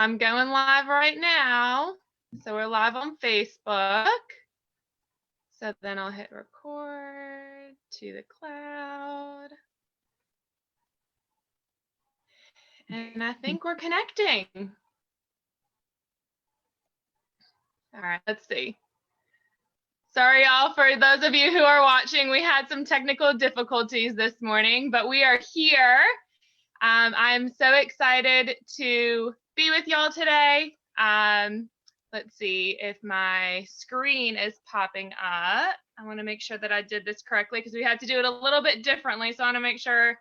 I'm going live right now. So we're live on Facebook. So then I'll hit record to the cloud. And I think we're connecting. All right, let's see. Sorry, y'all, for those of you who are watching, we had some technical difficulties this morning, but we are here. I'm so excited to be with y'all today. Let's see if my screen is popping up. I want to make sure that I did this correctly because we had to do it a little bit differently. So I want to make sure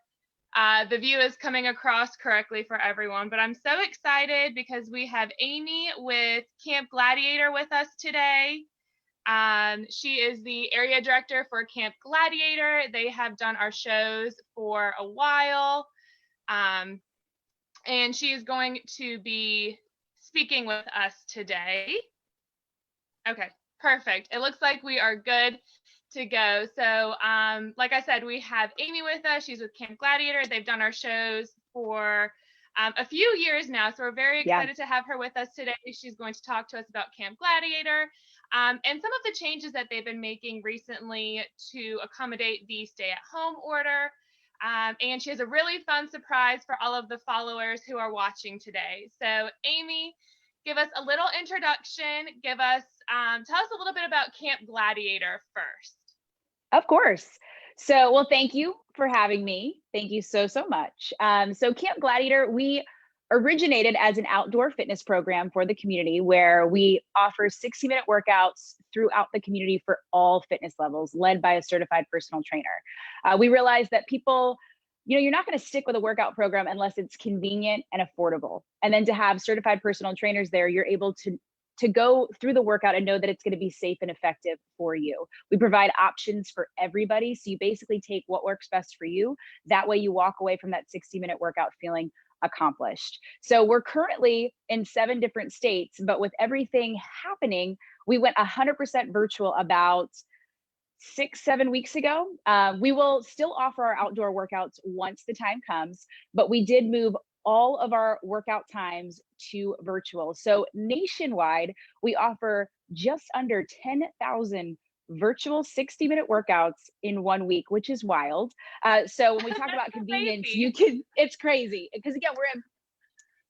the view is coming across correctly for everyone. But I'm so excited because we have Amy with Camp Gladiator with us today. She is the area director for Camp Gladiator. They have done our shows for a while. And she is going to be speaking with us today. Okay, perfect. It looks like we are good to go. So like I said, we have Amy with us. She's with Camp Gladiator. They've done our shows for a few years now. So we're very excited to have her with us today. She's going to talk to us about Camp Gladiator and some of the changes that they've been making recently to accommodate the stay-at-home order. And she has a really fun surprise for all of the followers who are watching today. So Amy, give us a little introduction. Tell us a little bit about Camp Gladiator first. Of course. So, well, thank you for having me. Thank you so much. So Camp Gladiator, we originated as an outdoor fitness program for the community where we offer 60-minute workouts throughout the community for all fitness levels, led by a certified personal trainer. We realized that people, you're not going to stick with a workout program unless it's convenient and affordable. And then to have certified personal trainers there, you're able to go through the workout and know that it's going to be safe and effective for you. We provide options for everybody. So you basically take what works best for you. That way you walk away from that 60-minute workout feeling accomplished. So we're currently in 7 different states, but with everything happening, we went 100% virtual about 6-7 weeks ago. We will still offer our outdoor workouts once the time comes, but we did move all of our workout times to virtual. So nationwide, we offer just under 10,000 virtual 60-minute workouts in 1 week, which is wild. So when we talk about convenience, it's crazy because again, we're in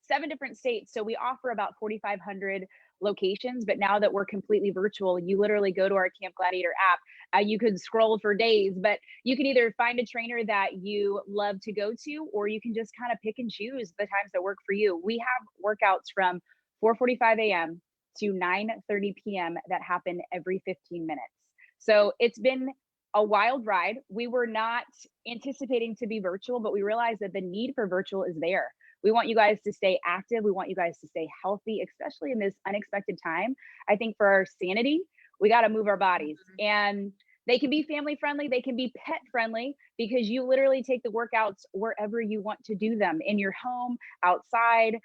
7 different states. So we offer about 4,500 locations, but now that we're completely virtual, you literally go to our Camp Gladiator app. You could scroll for days, but you can either find a trainer that you love to go to, or you can just kind of pick and choose the times that work for you. We have workouts from 4:45 a.m. to 9:30 p.m. that happen every 15 minutes. So it's been a wild ride. We were not anticipating to be virtual, but we realized that the need for virtual is there. We want you guys to stay active. We want you guys to stay healthy, especially in this unexpected time. I think for our sanity, we got to move our bodies, and they can be family friendly. They can be pet friendly because you literally take the workouts wherever you want to do them, in your home, outside,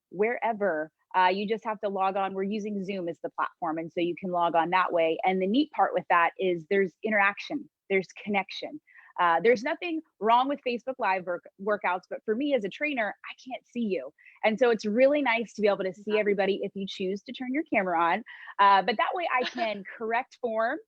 wherever. You just have to log on. We're using Zoom as the platform, and so you can log on that way. And the neat part with that is there's interaction, there's connection. There's nothing wrong with Facebook Live workouts, but for me as a trainer, I can't see you. And so it's really nice to be able to see everybody if you choose to turn your camera on. But that way I can correct form.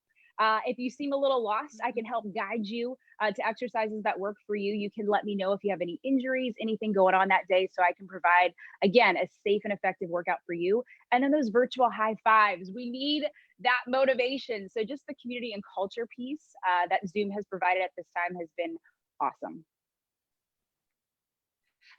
If you seem a little lost, I can help guide you to exercises that work for you. You can let me know if you have any injuries, anything going on that day, so I can provide, again, a safe and effective workout for you. And then those virtual high fives, we need that motivation. So just the community and culture piece that Zoom has provided at this time has been awesome.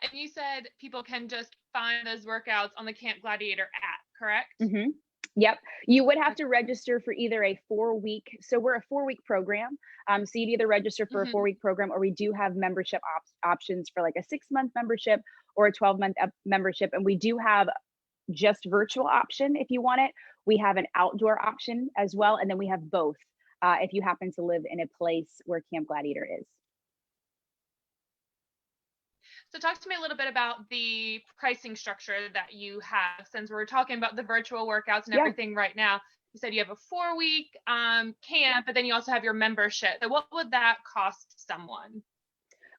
And you said people can just find those workouts on the Camp Gladiator app, correct? Mm-hmm. Yep. You would have to register for either a 4-week. So we're a 4-week program. So you'd either register for a 4-week program, or we do have membership options for like a 6-month membership or a 12-month membership. And we do have just virtual option if you want it. We have an outdoor option as well. And then we have both if you happen to live in a place where Camp Gladiator is. So talk to me a little bit about the pricing structure that you have, since we're talking about the virtual workouts and everything right now. You said you have a 4-week camp, but then you also have your membership. So what would that cost someone?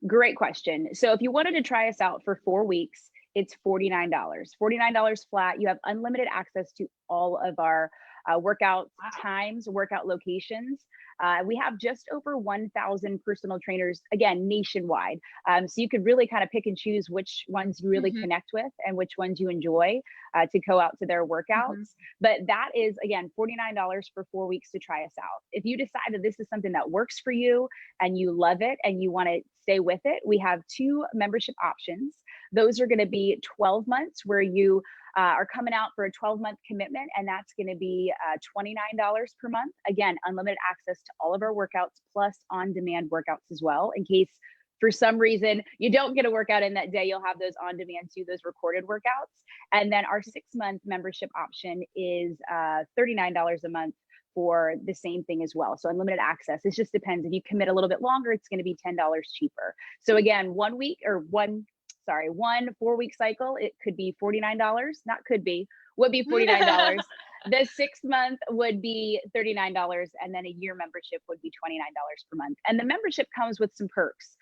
Great question. So if you wanted to try us out for 4 weeks, it's $49. $49 flat. You have unlimited access to all of our workout times, workout locations. We have just over 1,000 personal trainers, again, nationwide. So you could really kind of pick and choose which ones you really connect with and which ones you enjoy to go out to their workouts. But that is, again, $49 for 4 weeks to try us out. If you decide that this is something that works for you and you love it and you want to stay with it, we have 2 membership options. Those are going to be 12 months where you are coming out for a 12-month commitment, and that's going to be $29 per month. Again, unlimited access to all of our workouts plus on-demand workouts as well. In case for some reason you don't get a workout in that day, you'll have those on-demand too, those recorded workouts. And then our 6-month membership option is $39 a month for the same thing as well. So unlimited access. It just depends. If you commit a little bit longer, it's going to be $10 cheaper. So again, one 4-week cycle, it could be $49, would be $49. The 6th month would be $39, and then a year membership would be $29 per month. And the membership comes with some perks.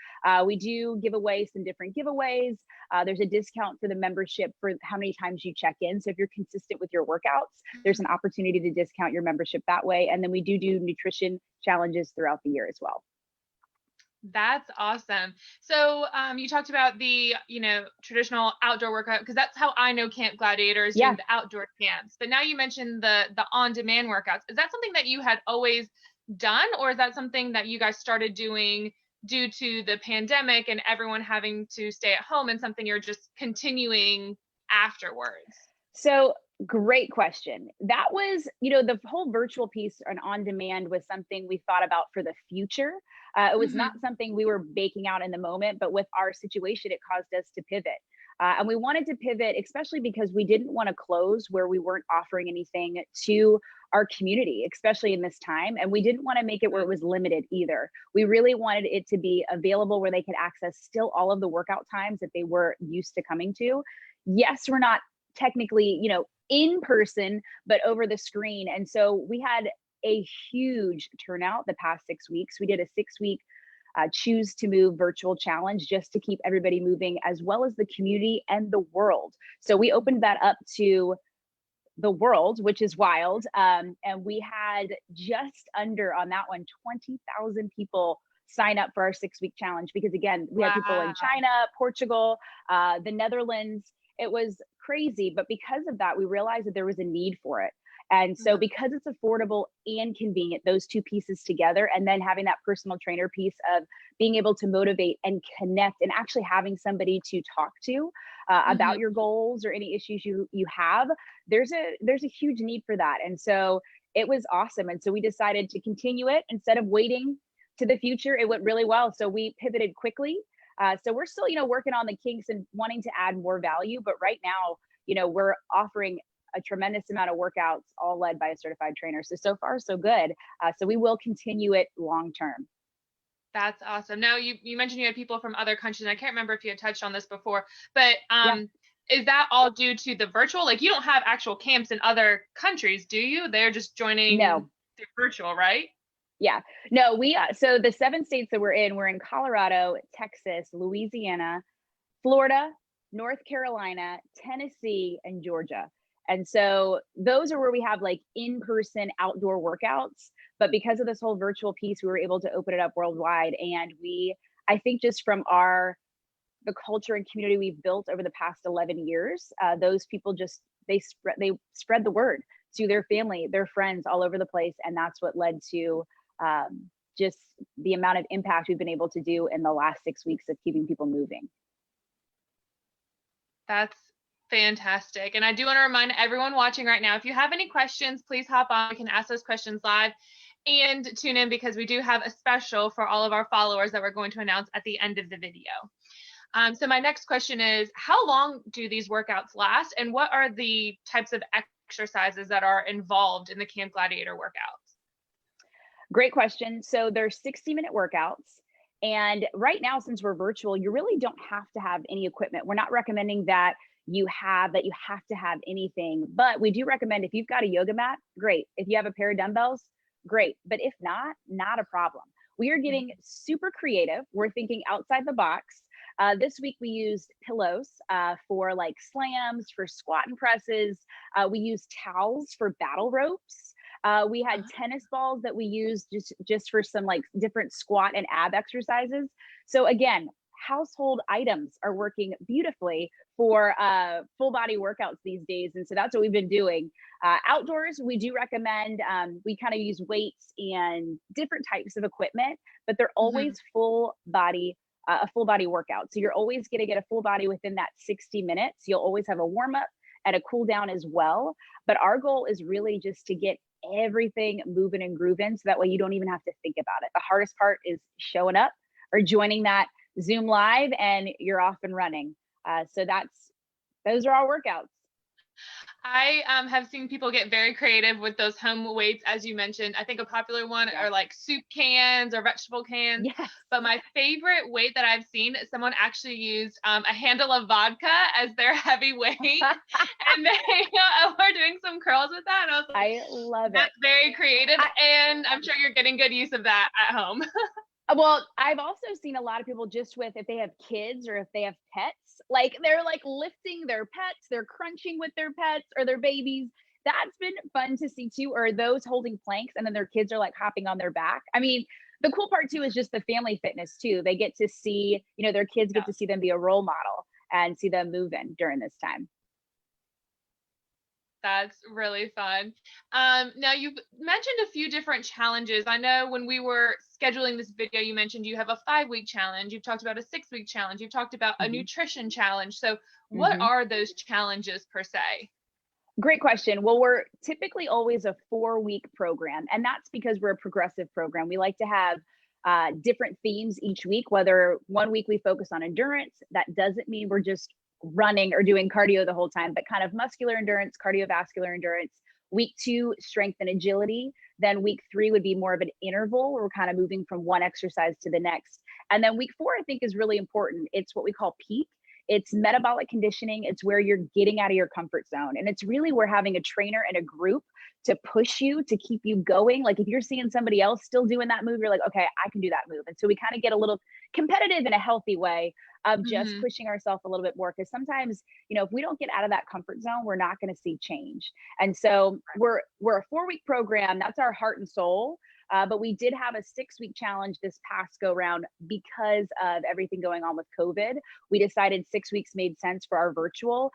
We do give away some different giveaways. There's a discount for the membership for how many times you check in. So if you're consistent with your workouts, there's an opportunity to discount your membership that way. And then we do nutrition challenges throughout the year as well. That's awesome. So you talked about the, traditional outdoor workout, because that's how I know Camp Gladiator is doing the outdoor camps. But now you mentioned the on-demand workouts. Is that something that you had always done, or is that something that you guys started doing due to the pandemic and everyone having to stay at home, and something you're just continuing afterwards? So great question. That was, the whole virtual piece and on demand was something we thought about for the future. It was not something we were baking out in the moment, but with our situation, it caused us to pivot. And we wanted to pivot, especially because we didn't want to close where we weren't offering anything to our community, especially in this time. And we didn't want to make it where it was limited either. We really wanted it to be available where they could access still all of the workout times that they were used to coming to. Yes, we're not technically, in person, but over the screen. And so we had a huge turnout the past 6 weeks. We did a 6-week choose to move virtual challenge just to keep everybody moving, as well as the community and the world. So we opened that up to the world, which is wild. And we had just under on that one, 20,000 people sign up for our 6-week challenge, because again, we had people in China, Portugal, the Netherlands. It was crazy, but because of that, we realized that there was a need for it. And so because it's affordable and convenient, those 2 pieces together, and then having that personal trainer piece of being able to motivate and connect and actually having somebody to talk to about your goals or any issues you have, there's a huge need for that. And so it was awesome. And so we decided to continue it instead of waiting to the future. It went really well. So we pivoted quickly. So we're still, working on the kinks and wanting to add more value. But right now, we're offering a tremendous amount of workouts, all led by a certified trainer. So far, so good. So we will continue it long term. That's awesome. Now, you mentioned you had people from other countries, and I can't remember if you had touched on this before, but is that all due to the virtual? Like, you don't have actual camps in other countries, do you? They're just joining the virtual, right? Yeah, no, so the 7 states that we're in Colorado, Texas, Louisiana, Florida, North Carolina, Tennessee, and Georgia. And so those are where we have like in-person outdoor workouts. But because of this whole virtual piece, we were able to open it up worldwide. And I think just from the culture and community we've built over the past 11 years, those people they spread the word to their family, their friends all over the place. And that's what led to just the amount of impact we've been able to do in the last 6 weeks of keeping people moving. That's fantastic. And I do want to remind everyone watching right now, if you have any questions, please hop on. You can ask those questions live and tune in, because we do have a special for all of our followers that we're going to announce at the end of the video. So my next question is, how long do these workouts last, and what are the types of exercises that are involved in the Camp Gladiator workouts? Great question. So there's 60-minute workouts. And right now, since we're virtual, you really don't have to have any equipment. We're not recommending that you have to have anything, but we do recommend, if you've got a yoga mat, great. If you have a pair of dumbbells, great. But if not a problem. We are getting super creative. We're thinking outside the box. This week we used pillows for like slams, for squat and presses. We used towels for battle ropes. We had tennis balls that we used just for some like different squat and ab exercises. So again, household items are working beautifully for full body workouts these days. And so that's what we've been doing. Outdoors, we do recommend, we kind of use weights and different types of equipment, but they're always full body, a full body workout. So you're always going to get a full body within that 60 minutes. You'll always have a warm up and a cool down as well. But our goal is really just to get everything moving and grooving, so that way you don't even have to think about it. The hardest part is showing up or joining that Zoom live and you're off and running. So those are our workouts. I have seen people get very creative with those home weights, as you mentioned. I think a popular one are like soup cans or vegetable cans. Yes. But my favorite weight that I've seen, someone actually used a handle of vodka as their heavy weight, and they were doing some curls with that. And I was like, I love it. That's very creative, and I'm sure you're getting good use of that at home. Well, I've also seen a lot of people just with, if they have kids or if they have pets, like they're like lifting their pets, they're crunching with their pets or their babies. That's been fun to see too, or those holding planks and then their kids are like hopping on their back. I mean, the cool part too is just the family fitness too. They get to see, their kids get to see them be a role model and see them moving during this time. That's really fun. Now, you've mentioned a few different challenges. I know when we were scheduling this video, you mentioned you have a 5-week challenge. You've talked about a 6-week challenge. You've talked about a nutrition challenge. So what are those challenges per se? Great question. Well, we're typically always a 4-week program, and that's because we're a progressive program. We like to have different themes each week, whether one week we focus on endurance. That doesn't mean we're just running or doing cardio the whole time, but kind of muscular endurance, cardiovascular endurance. Week 2, strength and agility. Then week 3 would be more of an interval where we're kind of moving from one exercise to the next. And then week 4, I think, is really important. It's what we call peak. It's metabolic conditioning. It's where you're getting out of your comfort zone. And it's really where having a trainer and a group to push you, to keep you going. Like if you're seeing somebody else still doing that move, you're like, okay, I can do that move. And so we kind of get a little competitive in a healthy way of just pushing ourselves a little bit more. Because sometimes, if we don't get out of that comfort zone, we're not going to see change. And so we're a 4-week program. That's our heart and soul. But we did have a 6-week challenge this past go round because of everything going on with COVID. We decided 6 weeks made sense for our virtual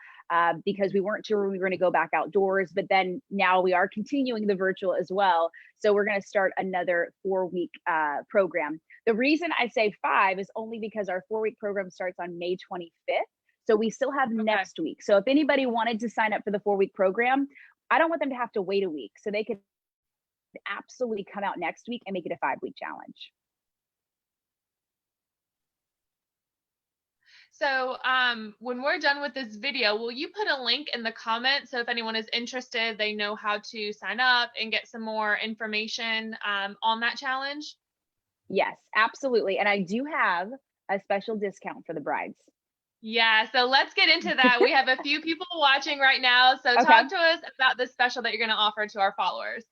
because we weren't sure when we were going to go back outdoors. But then now we are continuing the virtual as well. So we're going to start another 4-week program. The reason I say 5 is only because our 4-week program starts on May 25th. So we still have next week. So if anybody wanted to sign up for the 4-week program, I don't want them to have to wait a week. So they could absolutely come out next week and make it a 5-week challenge. So when we're done with this video, will you put a link in the comments so if anyone is interested, they know how to sign up and get some more information on that challenge? Yes, absolutely. And I do have a special discount for the brides. Yeah, so let's get into that. We have a few people watching right now. So talk to us about the special that you're going to offer to our followers.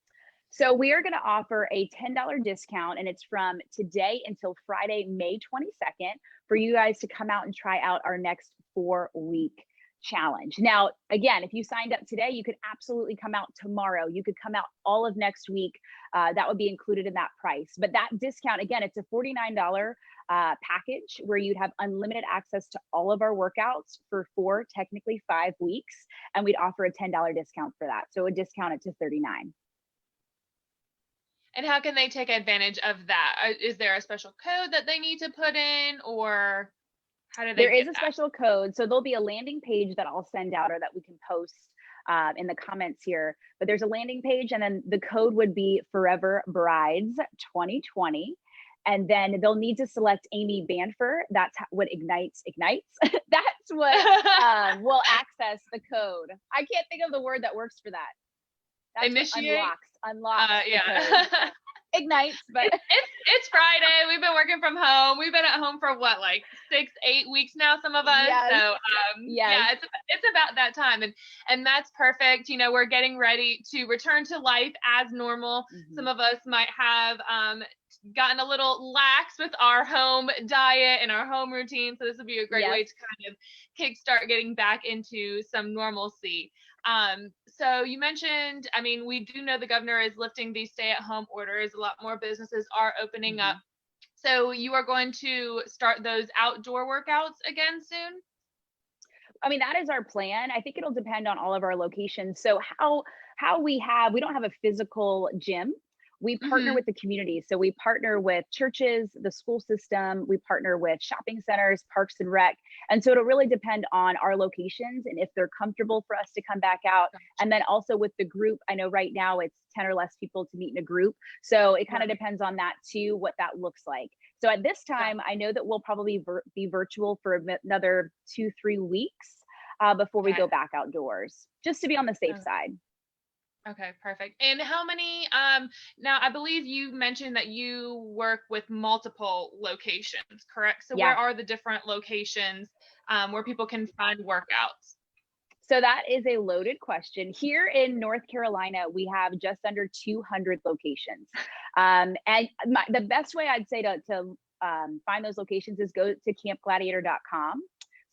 So we are going to offer a $10 discount, and it's from today until Friday, May 22nd, for you guys to come out and try out our next 4-week challenge. Now, again, if you signed up today, you could absolutely come out tomorrow. You could come out all of next week. That would be included in that price. But that discount, again, it's a $49 package where you'd have unlimited access to all of our workouts for 4, technically 5 weeks. And we'd offer a $10 discount for that. So a discount it to $39. And how can they take advantage of that? Is there a special code that they need to put in, or how do they There is a that? special code. So there'll be a landing page that I'll send out or that we can post in the comments here. But there's a landing page, and then the code would be Forever Brides 2020. And then they'll need to select Amy Banfer. That's what ignites. That's what will access the code. I can't think of the word that works for that. That's Initiate. Unlocks. Yeah. nights, but it's Friday. We've been working from home. We've been at home for what, like 6-8 weeks now, some of us. Yes. So Yes. yeah, it's about that time, and that's perfect. You know, we're getting ready to return to life as normal. Some of us might have gotten a little lax with our home diet and our home routine, so this would be a great way to kind of kickstart getting back into some normalcy. So you mentioned, I mean, we do know the governor is lifting these stay-at-home orders. A lot more businesses are opening up. So you are going to start those outdoor workouts again soon? I mean, that is our plan. I think it'll depend on all of our locations. So we don't have a physical gym. We partner with the community. So we partner with churches, the school system, we partner with shopping centers, parks and rec. And so it'll really depend on our locations and if they're comfortable for us to come back out. And then also with the group, I know right now it's 10 or less people to meet in a group. So it kind of depends on that too, what that looks like. So at this time, I know that we'll probably be virtual for another 2-3 weeks before we go back outdoors, just to be on the safe side. Okay, perfect. And how many, now I believe you mentioned that you work with multiple locations, correct? So where are the different locations where people can find workouts? So that is a loaded question. Here in North Carolina, we have just under 200 locations. And the best way I'd say to find those locations is go to campgladiator.com.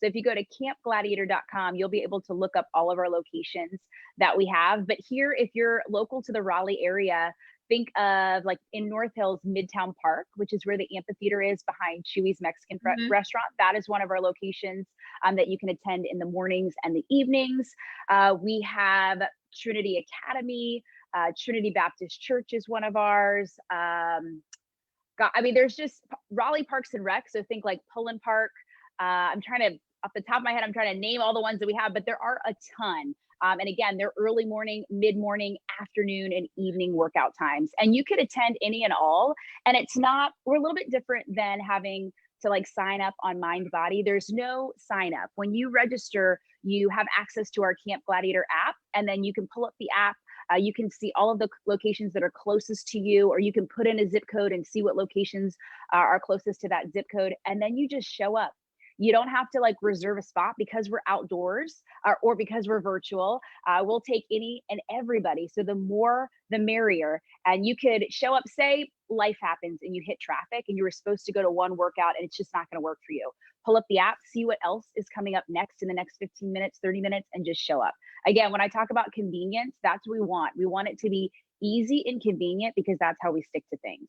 So if you go to campgladiator.com, you'll be able to look up all of our locations that we have. But here, if you're local to the Raleigh area, think of like in North Hills, Midtown Park, which is where the amphitheater is behind Chewy's Mexican restaurant. That is one of our locations that you can attend in the mornings and the evenings. We have Trinity Academy, Trinity Baptist Church is one of ours. I mean, there's just Raleigh Parks and Rec. So think like Pullen Park. I'm trying to, off the top of my head, I'm trying to name all the ones that we have, but there are a ton. And again, they're early morning, mid-morning, afternoon, and evening workout times. And you could attend any and all. And we're a little bit different than having to like sign up on MindBody. There's no sign up. When you register, you have access to our Camp Gladiator app, and then you can pull up the app. You can see all of the locations that are closest to you, or you can put in a zip code and see what locations are closest to that zip code. And then you just show up. You don't have to like reserve a spot because we're outdoors or because we're virtual. We'll take any and everybody. So the more, the merrier. And you could show up, say life happens and you hit traffic and you were supposed to go to one workout and it's just not going to work for you. Pull up the app, see what else is coming up next in the next 15 minutes, 30 minutes, and just show up. Again, when I talk about convenience, that's what we want. We want it to be easy and convenient because that's how we stick to things.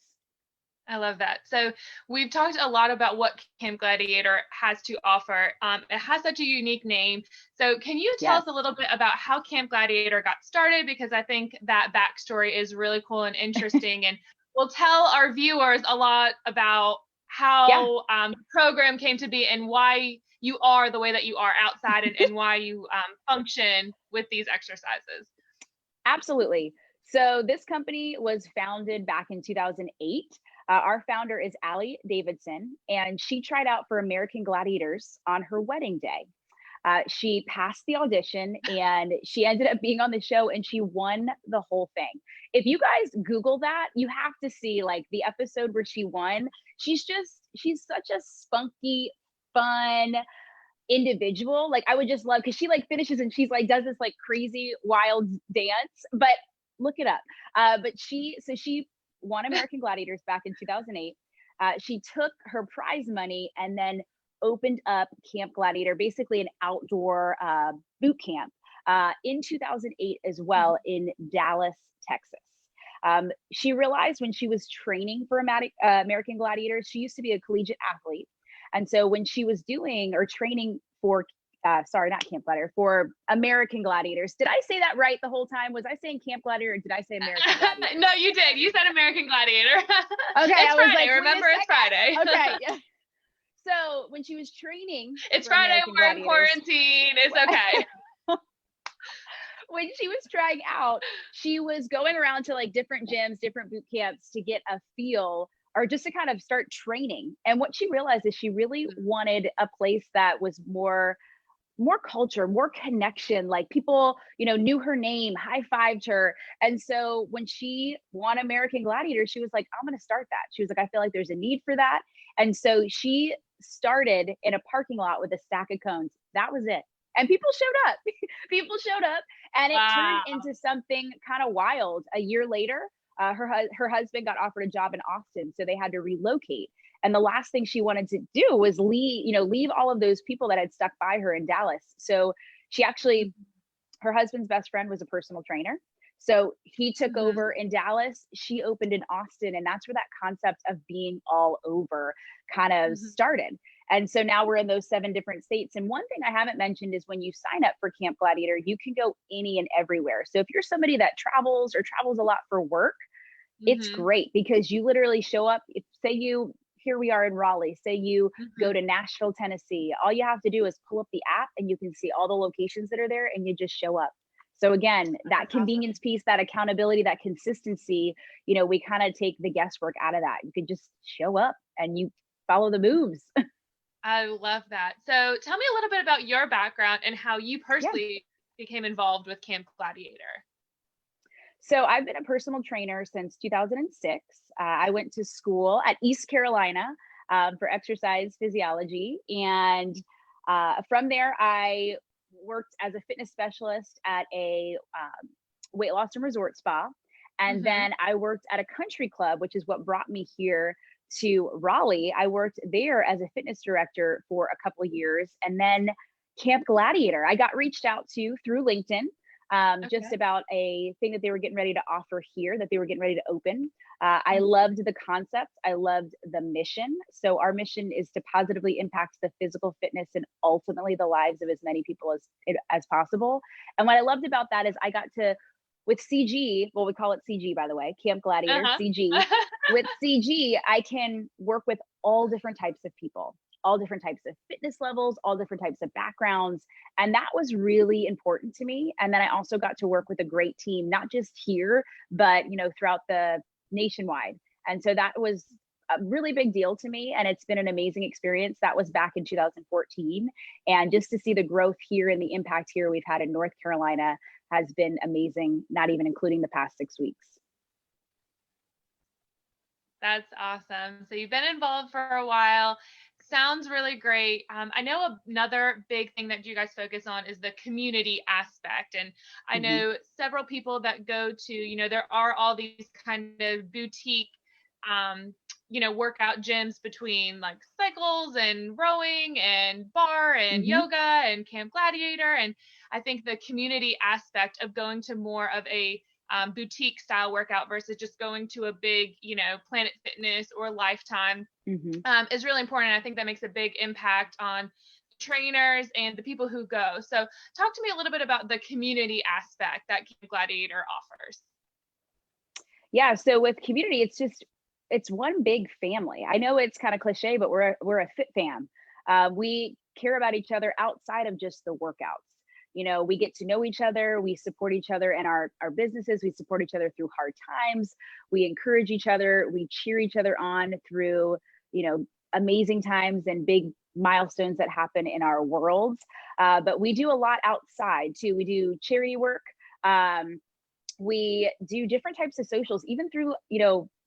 I love that. So we've talked a lot about what Camp Gladiator has to offer. It has such a unique name. So can you tell us a little bit about how Camp Gladiator got started? Because I think that backstory is really cool and interesting. And we'll tell our viewers a lot about how the program came to be and why you are the way that you are outside and why you function with these exercises. Absolutely. So this company was founded back in 2008. Our founder is Allie Davidson, and she tried out for American Gladiators on her wedding day. She passed the audition and she ended up being on the show and she won the whole thing. If you guys Google that, you have to see like the episode where she won. She's such a spunky, fun individual. Like I would just love, because she like finishes and she's like does this like crazy wild dance, but look it up. But she won American Gladiators back in 2008. She took her prize money and then opened up Camp Gladiator, basically an outdoor boot camp in 2008 as well in Dallas, Texas. She realized when she was training for American Gladiators, she used to be a collegiate athlete. And so when she was doing or training for not Camp Gladiator, for American Gladiators. Did I say that right the whole time? Was I saying Camp Gladiator or did I say American Gladiator? No, you did. You said American Gladiator. Okay. It's Friday. Remember, it's Friday. Okay. Yeah. So when she was training, it's Friday. We're in quarantine. It's okay. When she was trying out, she was going around to like different gyms, different boot camps to get a feel or just to kind of start training. And what she realized is she really wanted a place that was more more culture, more connection. Like people, knew her name, high-fived her. And so when she won American Gladiator, she was like, I'm going to start that. She was like, I feel like there's a need for that. And so she started in a parking lot with a stack of cones. That was it. And people showed up. People showed up, and it turned Wow. into something kind of wild. A year later, her husband got offered a job in Austin, so they had to relocate. And the last thing she wanted to do was leave all of those people that had stuck by her in Dallas. So she actually, her husband's best friend was a personal trainer. So he took over in Dallas. She opened in Austin. And that's where that concept of being all over kind of started. And so now we're in those 7 different states. And one thing I haven't mentioned is when you sign up for Camp Gladiator, you can go any and everywhere. So if you're somebody that travels or travels a lot for work, it's great because you literally show up. Here we are in Raleigh, say you go to Nashville, Tennessee. All you have to do is pull up the app and you can see all the locations that are there and you just show up. So again, that convenience piece, that accountability, that consistency, we kind of take the guesswork out of that. You could just show up and you follow the moves. I love that. So tell me a little bit about your background and how you personally became involved with Camp Gladiator. So I've been a personal trainer since 2006. I went to school at East Carolina for exercise physiology. And from there, I worked as a fitness specialist at a weight loss and resort spa. And then I worked at a country club, which is what brought me here to Raleigh. I worked there as a fitness director for a couple of years. And then Camp Gladiator, I got reached out to through LinkedIn. Just about a thing that they were getting ready to offer here, that they were getting ready to open. I loved the concept. I loved the mission. So our mission is to positively impact the physical fitness and ultimately the lives of as many people as possible. And what I loved about that is I got to, with CG, well, we call it CG, by the way, Camp Gladiator, CG. With CG, I can work with all different types of people, all different types of fitness levels, all different types of backgrounds. And that was really important to me. And then I also got to work with a great team, not just here, but, throughout the nationwide. And so that was a really big deal to me. And it's been an amazing experience. That was back in 2014. And just to see the growth here and the impact here we've had in North Carolina has been amazing, not even including the past 6 weeks. That's awesome. So you've been involved for a while. Sounds really great. I know another big thing that you guys focus on is the community aspect. And I know several people that go to, there are all these kind of boutique, workout gyms between like cycles and rowing and bar and yoga and Camp Gladiator. And I think the community aspect of going to more of a boutique style workout versus just going to a big, Planet Fitness or Lifetime is really important. I think that makes a big impact on trainers and the people who go. So talk to me a little bit about the community aspect that Camp Gladiator offers. Yeah. So with community, it's one big family. I know it's kind of cliche, but we're a fit fam. We care about each other outside of just the workouts. We get to know each other. We support each other in our businesses. We support each other through hard times. We encourage each other. We cheer each other on through, amazing times and big milestones that happen in our worlds. But we do a lot outside too. We do charity work. We do different types of socials, even through,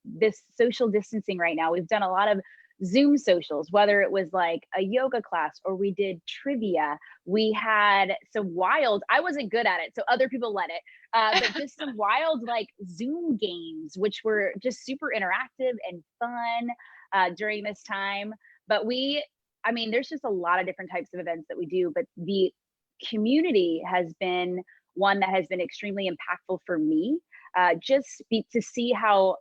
this social distancing right now. We've done a lot of Zoom socials, whether it was like a yoga class or we did trivia. We had some wild, I wasn't good at it, so other people led it, but just some wild like Zoom games, which were just super interactive and fun during this time. But there's just a lot of different types of events that we do, but the community has been one that has been extremely impactful for me, to see how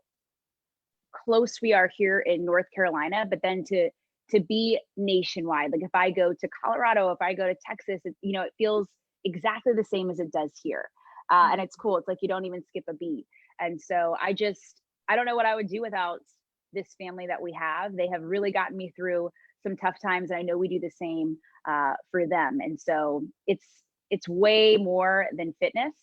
close we are here in North Carolina, but then to be nationwide. Like if I go to Colorado, if I go to Texas, it feels exactly the same as it does here. And it's cool. It's like you don't even skip a beat. And so I don't know what I would do without this family that we have. They have really gotten me through some tough times. And I know we do the same for them. And so it's way more than fitness.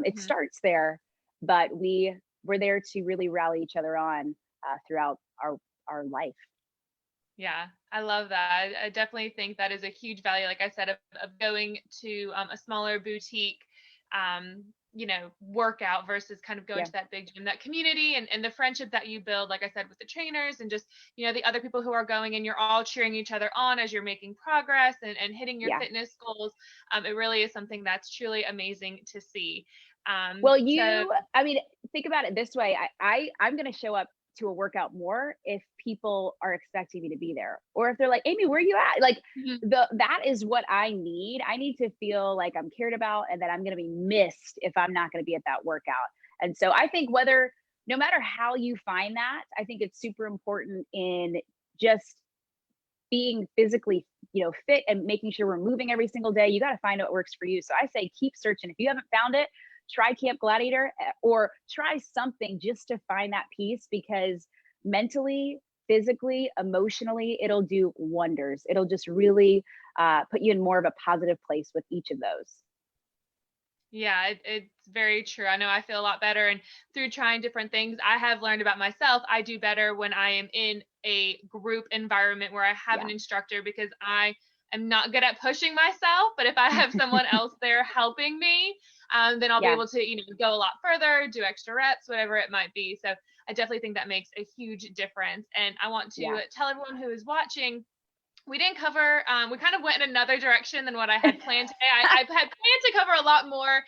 It starts there, but we're there to really rally each other on throughout our life. Yeah, I love that. I definitely think that is a huge value, like I said, of going to a smaller boutique, um, workout versus kind of going Yeah. to that big gym, that community and the friendship that you build, like I said, with the trainers and just, the other people who are going and you're all cheering each other on as you're making progress and hitting your Yeah. fitness goals. It really is something that's truly amazing to see. Well, So I mean, think about it this way. I'm going to show up to a workout more if people are expecting me to be there, or if they're like, Amy, where are you at? Like mhm, that is what I need. I need to feel like I'm cared about and that I'm going to be missed if I'm not going to be at that workout. And so I think no matter how you find that, I think it's super important in just being physically, fit and making sure we're moving every single day. You got to find out what works for you. So I say keep searching. If you haven't found it, try Camp Gladiator, or try something just to find that piece, because mentally, physically, emotionally, it'll do wonders. It'll just really put you in more of a positive place with each of those. yeah, it's very true. I know I feel a lot better. And through trying different things, I have learned about myself. I do better when I am in a group environment where I have an Yeah. instructor, because I am not good at pushing myself. But if I have someone else there helping me, then I'll be Yeah. able to, go a lot further, do extra reps, whatever it might be. So I definitely think that makes a huge difference. And I want to Yeah. tell everyone who is watching, we didn't cover, we kind of went in another direction than what I had planned today. I had planned to cover a lot more,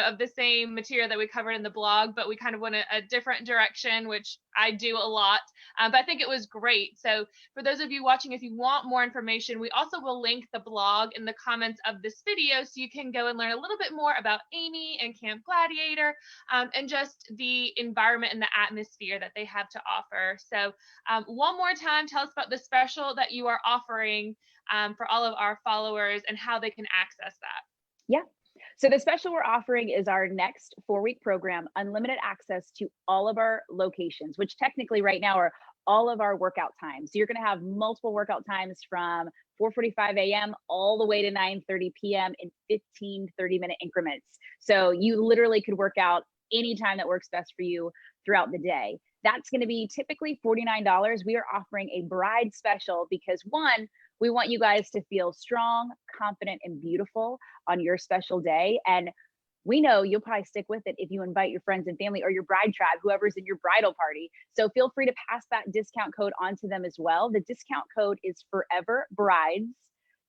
of the same material that we covered in the blog, but we kind of went a different direction, which I do a lot. But I think it was great. So for those of you watching, if you want more information, we also will link the blog in the comments of this video so you can go and learn a little bit more about Amy and Camp Gladiator, and just the environment and the atmosphere that they have to offer. So one more time, tell us about the special that you are offering for all of our followers and how they can access that. Yeah. So the special we're offering is our next 4-week program, unlimited access to all of our locations, which technically right now are all of our workout times. So you're going to have multiple workout times from 4:45 a.m. all the way to 9:30 p.m. in 15 30-minute increments. So you literally could work out anytime that works best for you throughout the day. That's going to be typically $49. We are offering a bride special because, one, we want you guys to feel strong, confident, and beautiful on your special day. And we know you'll probably stick with it if you invite your friends and family or your bride tribe, whoever's in your bridal party. So feel free to pass that discount code on to them as well. The discount code is Forever Brides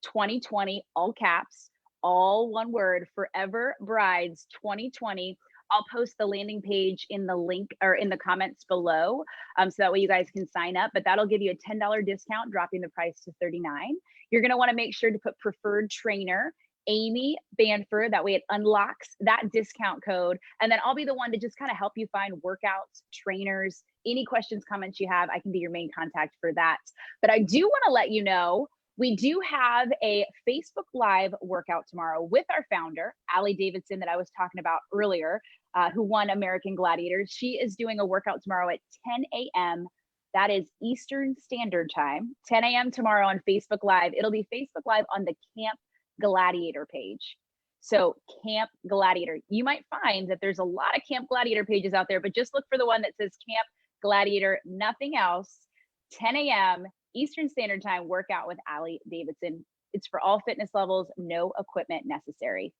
2020, all caps, all one word, Forever Brides 2020. I'll post the landing page in the link or in the comments below, so that way you guys can sign up. But that'll give you a $10 discount, dropping the price to $39. You're going to want to make sure to put preferred trainer Amy Banfer. That way it unlocks that discount code. And then I'll be the one to just kind of help you find workouts, trainers, any questions, comments you have. I can be your main contact for that. But I do want to let you know, we do have a Facebook Live workout tomorrow with our founder, Allie Davidson, that I was talking about earlier, who won American Gladiator. She is doing a workout tomorrow at 10 a.m. That is Eastern Standard Time, 10 a.m. tomorrow on Facebook Live. It'll be Facebook Live on the Camp Gladiator page. So Camp Gladiator, you might find that there's a lot of Camp Gladiator pages out there, but just look for the one that says Camp Gladiator, nothing else. 10 a.m. Eastern Standard Time workout with Allie Davidson. It's for all fitness levels, no equipment necessary.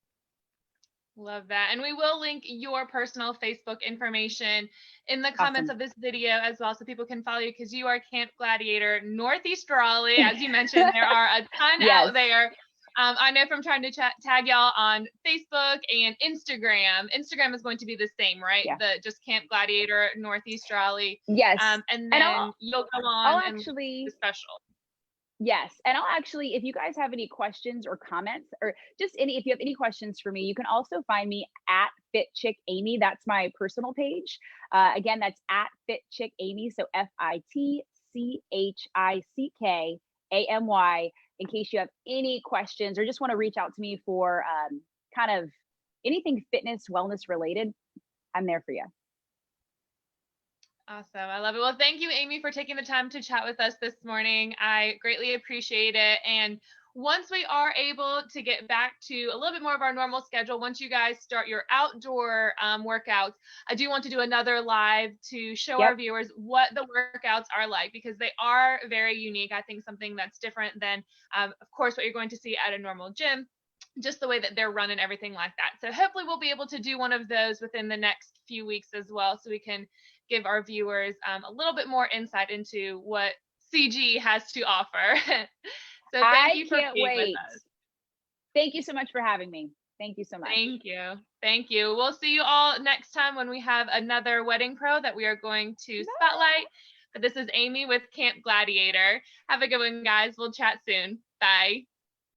Love that. And we will link your personal Facebook information in the comments Awesome. of this video as well, so people can follow you, because you are Camp Gladiator Northeast Raleigh. As you mentioned, there are a ton Yes. out there. I know from trying to tag y'all on Facebook and Instagram. Instagram is going to be the same, right? Yeah. The just Camp Gladiator Northeast Raleigh. Yes. And then you'll go on and the special. Yes. And I'll actually, if you guys have any questions or comments, or just if you have any questions for me, you can also find me at Fit Chick Amy. That's my personal page. Again, that's at Fit Chick Amy. So FITCHICKAMY, in case you have any questions or just want to reach out to me for kind of anything fitness, wellness related. I'm there for you. Awesome. I love it. Well, thank you, Amy, for taking the time to chat with us this morning. I greatly appreciate it. And once we are able to get back to a little bit more of our normal schedule, once you guys start your outdoor workouts, I do want to do another live to show our Yep. viewers what the workouts are like, because they are very unique. I think something that's different than, of course, what you're going to see at a normal gym, just the way that they're running everything like that. So hopefully we'll be able to do one of those within the next few weeks as well, so we can give our viewers a little bit more insight into what CG has to offer. So thank I you for can't being with wait. us. Thank you so much for having me. Thank you so much. Thank you. Thank you. We'll see you all next time when we have another wedding pro that we are going to spotlight. But this is Amy with Camp Gladiator. Have a good one, guys. We'll chat soon. Bye.